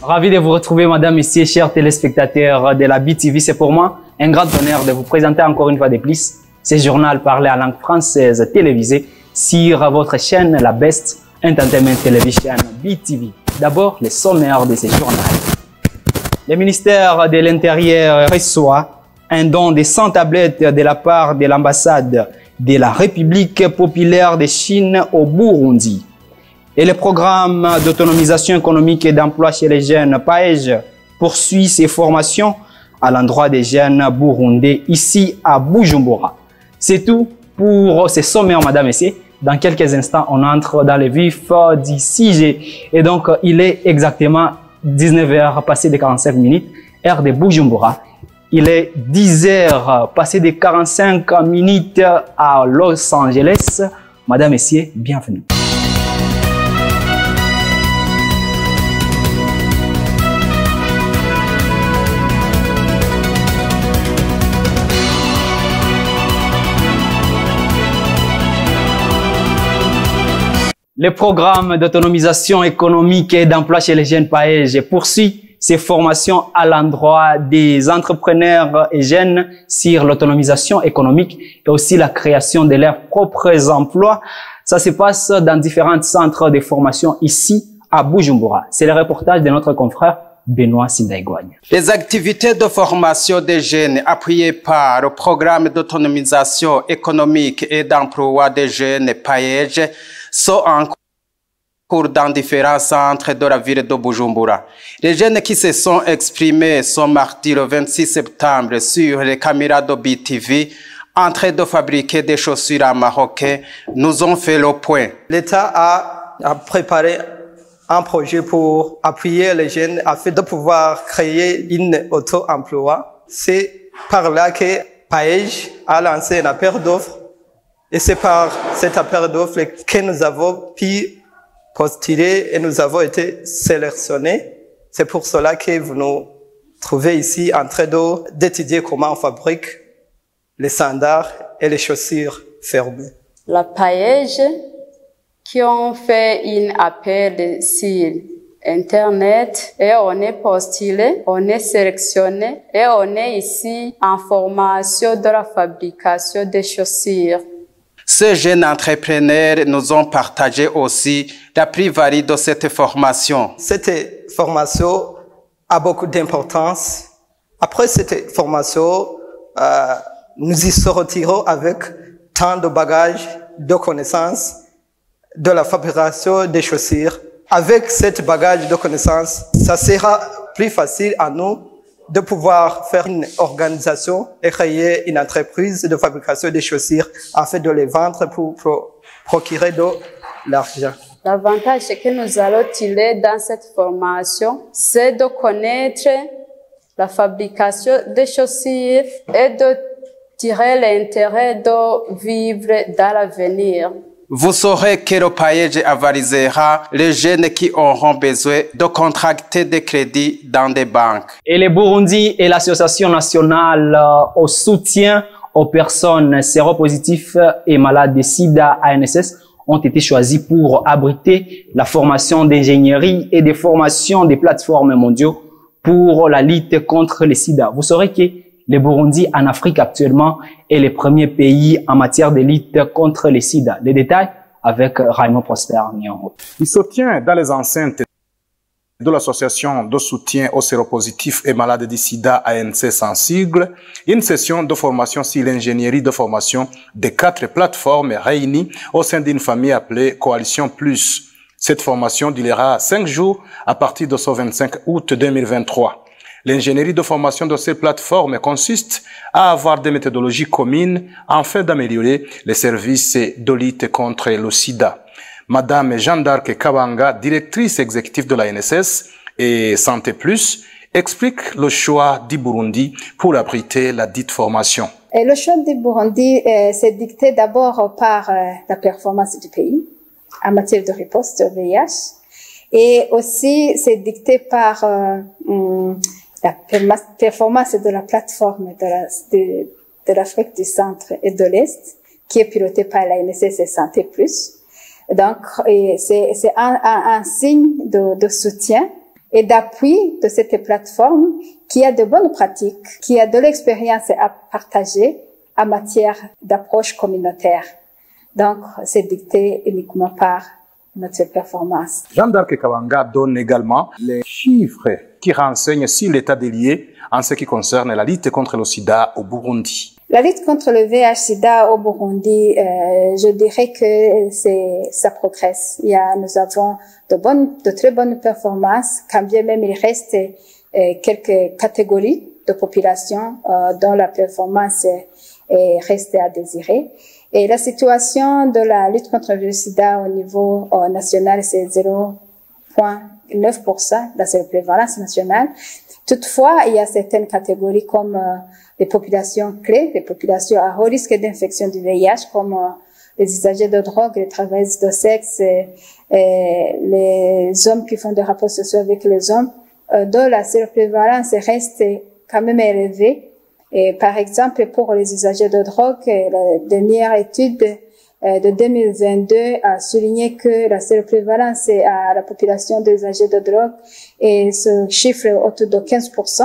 Ravi de vous retrouver, madame, messieurs, chers téléspectateurs de la BTV. C'est pour moi un grand honneur de vous présenter encore une fois de plus ce journal parlé en langue française télévisé sur votre chaîne, la Best Entertainment Television BTV. D'abord, les sommaires de ce journal. Le ministère de l'Intérieur reçoit un don de 100 tablettes de la part de l'ambassade de la République populaire de Chine au Burundi. Et le programme d'autonomisation économique et d'emploi chez les jeunes PAEJ poursuit ses formations à l'endroit des jeunes burundais ici à Bujumbura. C'est tout pour ces sommaires, madame et messieurs. Dans quelques instants, on entre dans le vif du sujet. Et donc, il est exactement 19h passé de 45 minutes, heure de Bujumbura. Il est 10h passé de 45 minutes à Los Angeles. Madame et messieurs, bienvenue. Le programme d'autonomisation économique et d'emploi chez les jeunes PAEJ poursuit ses formations à l'endroit des entrepreneurs et jeunes sur l'autonomisation économique et aussi la création de leurs propres emplois. Ça se passe dans différents centres de formation ici à Bujumbura. C'est le reportage de notre confrère Benoît Sindaïgouagne. Les activités de formation des jeunes appuyées par le programme d'autonomisation économique et d'emploi des jeunes PAEJ sont en cours dans différents centres de la ville de Bujumbura. Les jeunes qui se sont exprimés ce mardi le 26 septembre sur les caméras de BTV en train de fabriquer des chaussures à marocain nous ont fait le point. L'État a préparé un projet pour appuyer les jeunes afin de pouvoir créer une auto-emploi. C'est par là que PAEJ a lancé un appel d'offres. Et c'est par cet appel d'offres que nous avons pu postuler et nous avons été sélectionnés. C'est pour cela que vous nous trouvez ici en train d'étudier comment on fabrique les sandales et les chaussures fermées. La PAEJ qui ont fait un appel sur Internet et on est postulé, on est sélectionné et on est ici en formation de la fabrication des chaussures. Ces jeunes entrepreneurs nous ont partagé aussi la plus-value de cette formation. Cette formation a beaucoup d'importance. Après cette formation, nous y sortirons avec tant de bagages, de connaissances de la fabrication des chaussures. Avec cette bagage de connaissances, ça sera plus facile à nous de pouvoir faire une organisation et créer une entreprise de fabrication des chaussures afin de les vendre pour procurer de l'argent. L'avantage que nous allons tirer dans cette formation, c'est de connaître la fabrication des chaussures et de tirer l'intérêt de vivre dans l'avenir. Vous saurez que le PAEJ avalisera les jeunes qui auront besoin de contracter des crédits dans des banques. Et le Burundi et l'Association nationale au soutien aux personnes séropositives et malades de SIDA ANSS ont été choisis pour abriter la formation d'ingénierie et des formations des plateformes mondiaux pour la lutte contre le SIDA. Vous saurez que le Burundi en Afrique actuellement est le premier pays en matière de lutte contre le sida. Les détails avec Raymond Prosper Nyongo. Il se tient dans les enceintes de l'association de soutien aux séropositifs et malades du sida ANC sans sigle, une session de formation sur l'ingénierie de formation de 4 plateformes réunies au sein d'une famille appelée Coalition Plus. Cette formation durera 5 jours à partir de ce 25 août 2023. L'ingénierie de formation de ces plateformes consiste à avoir des méthodologies communes afin d'améliorer les services de lutte contre le sida. Madame Jeanne d'Arc Kabanga, directrice exécutive de la NSS et Santé Plus, explique le choix du Burundi pour abriter la dite formation. Et le choix du Burundi s'est dicté d'abord par la performance du pays en matière de riposte au VIH et aussi c'est dicté par la performance de la plateforme de l'Afrique du Centre et de l'Est, qui est pilotée par la NSS et Santé Plus. Donc, c'est un signe de soutien et d'appui de cette plateforme qui a de bonnes pratiques, qui a de l'expérience à partager en matière d'approche communautaire. Donc, c'est dicté uniquement par notre performance. Jeanne d'Arc Kabanga donne également les chiffres qui renseignent sur l'état des lieux en ce qui concerne la lutte contre le sida au Burundi. La lutte contre le VIH/SIDA au Burundi, je dirais que ça progresse. Nous avons de très bonnes performances, quand bien même il reste quelques catégories de population dont la performance reste à désirer. Et la situation de la lutte contre le sida au niveau national, c'est 0,9% dans cette prévalence nationale. Toutefois, il y a certaines catégories comme les populations clés, les populations à haut risque d'infection du VIH, comme les usagers de drogue, les travailleurs de sexe, les hommes qui font des rapports sociaux avec les hommes, dont la surprévalence reste quand même élevée. Et par exemple, pour les usagers de drogue, la dernière étude de 2022 a souligné que la surprévalence à la population des usagers de drogue et ce chiffre autour de 15%.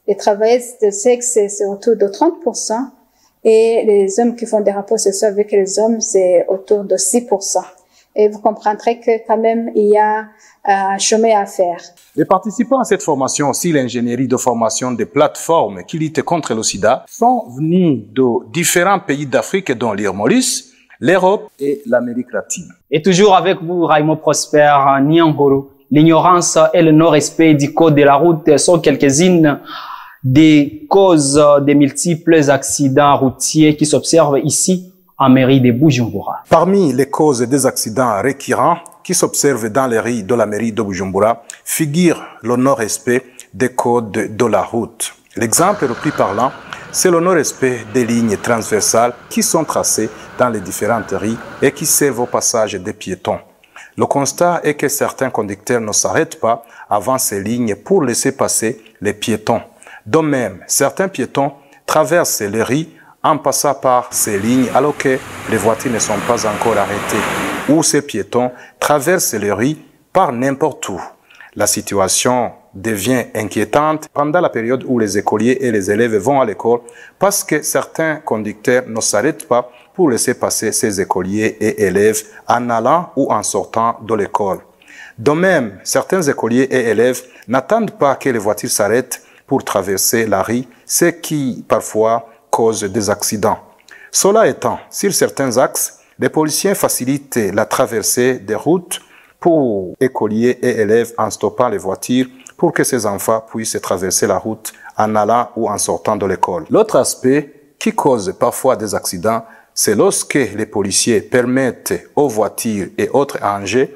Les travailleurs de sexe, c'est autour de 30%. Et les hommes qui font des rapports sexuels avec les hommes, c'est autour de 6%. Et vous comprendrez que quand même, il y a un chemin à faire. Les participants à cette formation, aussi l'ingénierie de formation des plateformes qui luttent contre le sida, sont venus de différents pays d'Afrique, dont l'île Maurice, l'Europe et l'Amérique latine. Et toujours avec vous, Raymond Prosper Niangoro, l'ignorance et le non-respect du code de la route sont quelques-unes des causes des multiples accidents routiers qui s'observent ici en mairie de Bujumbura. Parmi les causes des accidents récurrents qui s'observent dans les rues de la mairie de Bujumbura figure le non-respect des codes de la route. L'exemple le plus parlant, c'est le non-respect des lignes transversales qui sont tracées dans les différentes rues et qui servent au passage des piétons. Le constat est que certains conducteurs ne s'arrêtent pas avant ces lignes pour laisser passer les piétons. De même, certains piétons traversent les rues en passant par ces lignes alors que les voitures ne sont pas encore arrêtées, ou ces piétons traversent les rues par n'importe où. La situation devient inquiétante pendant la période où les écoliers et les élèves vont à l'école parce que certains conducteurs ne s'arrêtent pas pour laisser passer ces écoliers et élèves en allant ou en sortant de l'école. De même, certains écoliers et élèves n'attendent pas que les voitures s'arrêtent pour traverser la rue, ce qui parfois cause des accidents. Cela étant, sur certains axes, les policiers facilitent la traversée des routes pour écoliers et élèves en stoppant les voitures pour que ces enfants puissent traverser la route en allant ou en sortant de l'école. L'autre aspect qui cause parfois des accidents, c'est lorsque les policiers permettent aux voitures et autres engins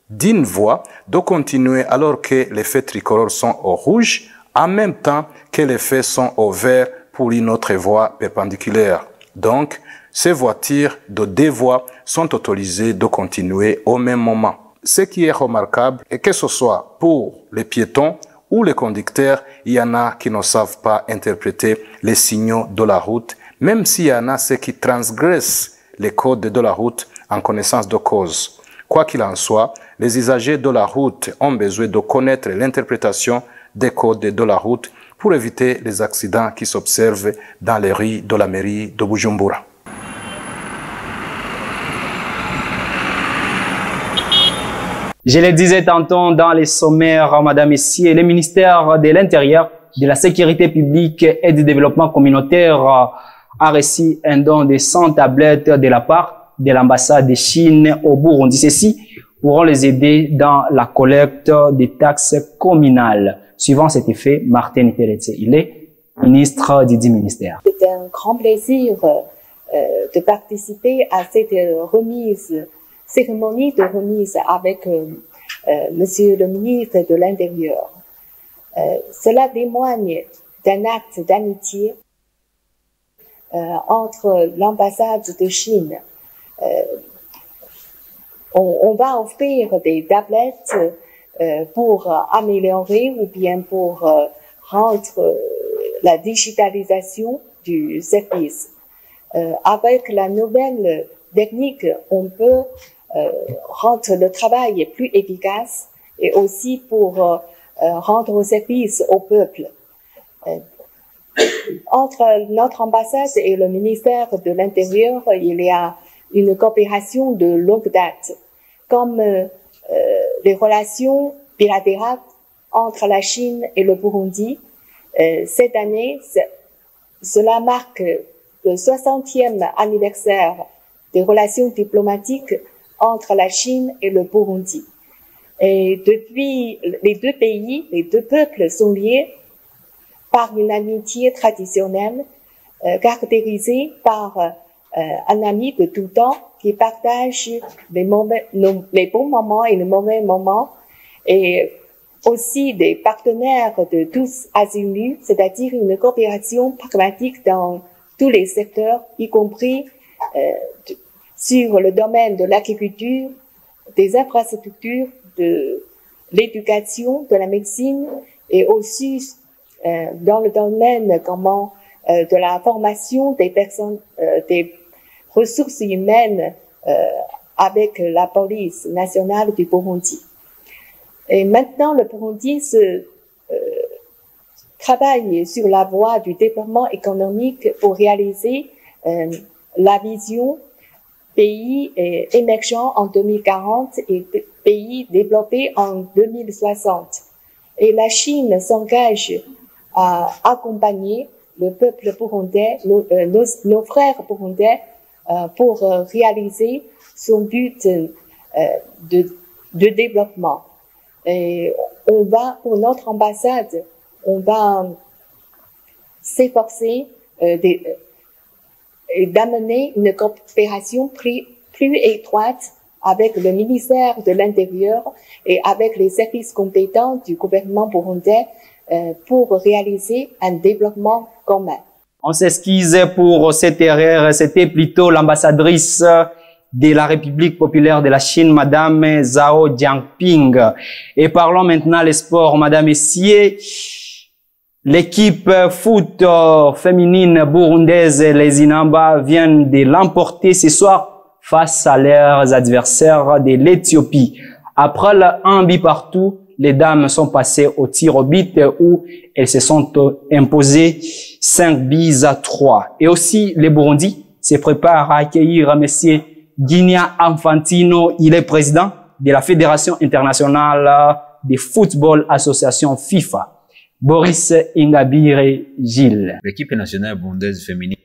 d'une voie de continuer alors que les feux tricolores sont au rouge, en même temps que les feux sont au vert pour une autre voie perpendiculaire. Donc, ces voitures de deux voies sont autorisées de continuer au même moment. Ce qui est remarquable est que ce soit pour les piétons ou les conducteurs, il y en a qui ne savent pas interpréter les signaux de la route, même s'il y en a ceux qui transgressent les codes de la route en connaissance de cause. Quoi qu'il en soit, les usagers de la route ont besoin de connaître l'interprétation des codes de la route pour éviter les accidents qui s'observent dans les rues de la mairie de Bujumbura. Je le disais tantôt dans les sommaires, Madame et Messieurs, le ministère de l'Intérieur, de la Sécurité publique et du Développement communautaire a reçu un don de 100 tablettes de la part de l'ambassade de Chine au Burundi. Ceci pourront les aider dans la collecte des taxes communales. Suivant cet effet, Martin Teretse, il est ministre du dit ministère. C'est un grand plaisir de participer à cette cérémonie de remise avec Monsieur le ministre de l'Intérieur. Cela témoigne d'un acte d'amitié entre l'ambassade de Chine. On va offrir des tablettes pour améliorer ou bien pour rendre la digitalisation du service. Avec la nouvelle technique, on peut rendre le travail plus efficace et aussi pour rendre service au peuple. Entre notre ambassade et le ministère de l'Intérieur, il y a une coopération de longue date, comme les relations bilatérales entre la Chine et le Burundi. Cette année, cela marque le 60e anniversaire des relations diplomatiques entre la Chine et le Burundi. Et depuis, les deux pays, les deux peuples sont liés par une amitié traditionnelle, caractérisée par un ami de tout temps qui partage les bons moments et les mauvais moments, et aussi des partenaires de tous azimuts, c'est-à-dire une coopération pragmatique dans tous les secteurs, y compris sur le domaine de l'agriculture, des infrastructures, de l'éducation, de la médecine, et aussi dans le domaine de la formation des personnes, des ressources humaines avec la police nationale du Burundi. Et maintenant, le Burundi travaille sur la voie du développement économique pour réaliser la vision pays émergent en 2040 et pays développé en 2060. Et la Chine s'engage à accompagner le peuple burundais, nos frères burundais, pour réaliser son but de développement. Et pour notre ambassade, on va s'efforcer d'amener une coopération plus étroite avec le ministère de l'Intérieur et avec les services compétents du gouvernement burundais pour réaliser un développement commun. On s'excuse pour cette erreur, c'était plutôt l'ambassadrice de la République populaire de la Chine, Madame Zhao Jiangping. Et parlons maintenant des sports, Madame Messier. L'équipe foot féminine burundaise, les Inamba, viennent de l'emporter ce soir face à leurs adversaires de l'Éthiopie. Après un but partout, les dames sont passées au tir au but où elles se sont imposées 5-3. Et aussi, les Burundi se préparent à accueillir Monsieur Gianni Infantino. Il est président de la Fédération internationale de football association FIFA. Boris Ingabire Gilles. L'équipe nationale burundaise féminine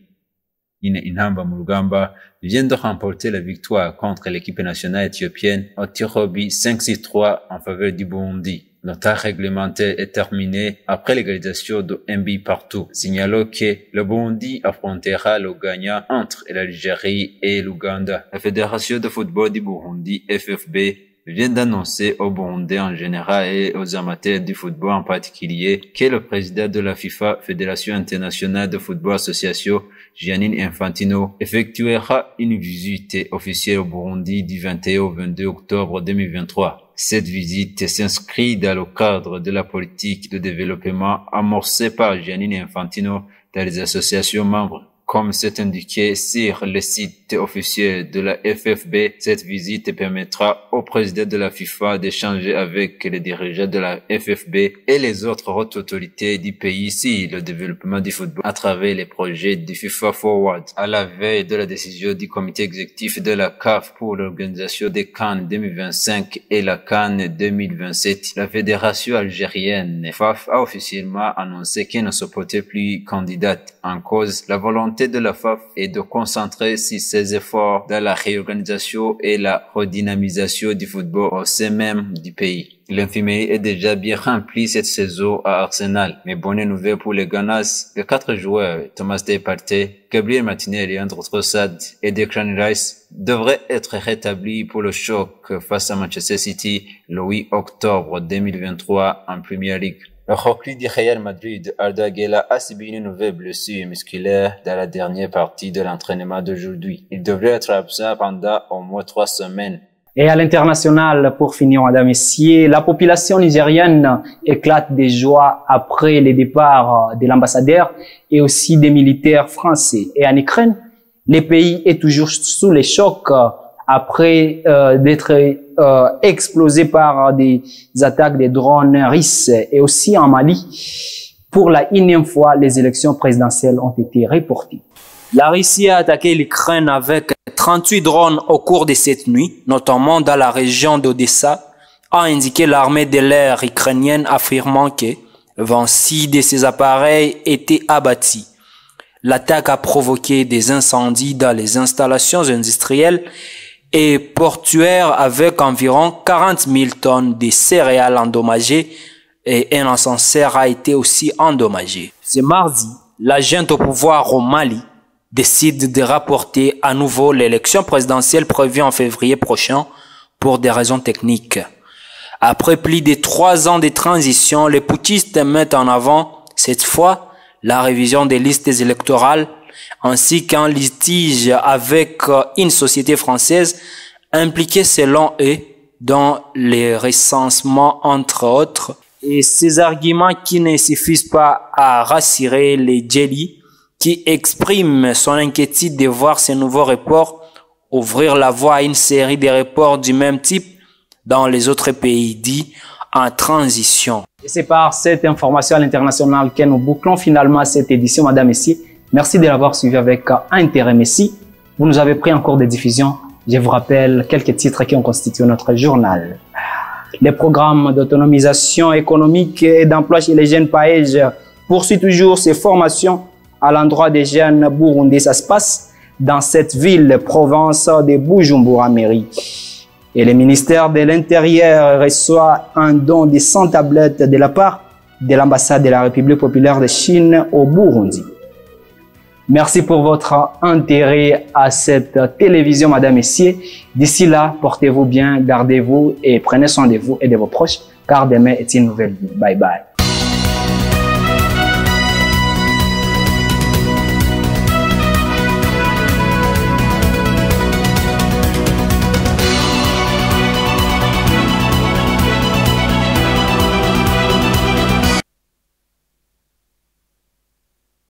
Inamba Murugamba vient de remporter la victoire contre l'équipe nationale éthiopienne au tir au but 5-3 en faveur du Burundi. Le temps réglementaire est terminé après l'égalisation de un but partout, signalant que le Burundi affrontera le gagnant entre l'Algérie et l'Ouganda. La Fédération de football du Burundi, FFB, vient d'annoncer aux Burundais en général et aux amateurs du football en particulier que le président de la FIFA, Fédération internationale de football association, Gianni Infantino, effectuera une visite officielle au Burundi du 21 au 22 octobre 2023. Cette visite s'inscrit dans le cadre de la politique de développement amorcée par Gianni Infantino dans les associations membres. Comme c'est indiqué sur le site officiel de la FFB, cette visite permettra au président de la FIFA d'échanger avec les dirigeants de la FFB et les autres hautes autorités du pays sur le développement du football à travers les projets du FIFA Forward. À la veille de la décision du comité exécutif de la CAF pour l'organisation des CAN 2025 et la CAN 2027, la fédération algérienne FAF a officiellement annoncé qu'elle ne se portait plus candidate. En cause, la volonté de la FAF est de concentrer ses efforts dans la réorganisation et la redynamisation du football au sein même du pays. L'infirmerie est déjà bien remplie cette saison à Arsenal, mais bonne nouvelle pour les Ganas. Les 4 joueurs, Thomas Partey, Gabriel Martinelli, Leandro Trossard et Declan Rice, devraient être rétablis pour le choc face à Manchester City le 8 octobre 2023 en Premier League. Le recrue du Real Madrid, Arda Güler, a subi une nouvelle blessure musculaire dans la dernière partie de l'entraînement d'aujourd'hui. Il devrait être absent pendant au moins 3 semaines. Et à l'international, pour finir, Madame Messier, la population nigérienne éclate de joie après le départ de l'ambassadeur et aussi des militaires français. Et en Ukraine, le pays est toujours sous les chocs après d'être explosé par des attaques des drones russes. Et aussi en Mali, pour la énième fois, les élections présidentielles ont été reportées. La Russie a attaqué l'Ukraine avec 38 drones au cours de cette nuit, notamment dans la région d'Odessa, a indiqué l'armée de l'air ukrainienne, affirmant que 26 de ces appareils étaient abattus. L'attaque a provoqué des incendies dans les installations industrielles et portuaires avec environ 40 000 tonnes de céréales endommagées et un ascenseur a été aussi endommagé. Ce mardi, la junte au pouvoir au Mali décide de rapporter à nouveau l'élection présidentielle prévue en février prochain pour des raisons techniques. Après plus de 3 ans de transition, les putschistes mettent en avant, cette fois, la révision des listes électorales ainsi qu'un litige avec une société française impliquée selon eux dans les recensements entre autres. Et ces arguments qui ne suffisent pas à rassurer les Djeli qui expriment son inquiétude de voir ces nouveaux reports ouvrir la voie à une série de reports du même type dans les autres pays dits en transition. Et c'est par cette information à l'international que nous bouclons finalement cette édition, Madame et Messieurs. Merci de l'avoir suivi avec intérêt. Messi. Vous nous avez pris en cours de diffusion. Je vous rappelle quelques titres qui ont constitué notre journal. Les programmes d'autonomisation économique et d'emploi chez les jeunes paèges poursuivent toujours ces formations à l'endroit des jeunes burundais. Ça se passe dans cette ville, province de Bujumbura, mairie. Et le ministère de l'Intérieur reçoit un don de 100 tablettes de la part de l'ambassade de la République populaire de Chine au Burundi. Merci pour votre intérêt à cette télévision, Madame et Messieurs. D'ici là, portez-vous bien, gardez-vous et prenez soin de vous et de vos proches, car demain est une nouvelle vie. Bye bye.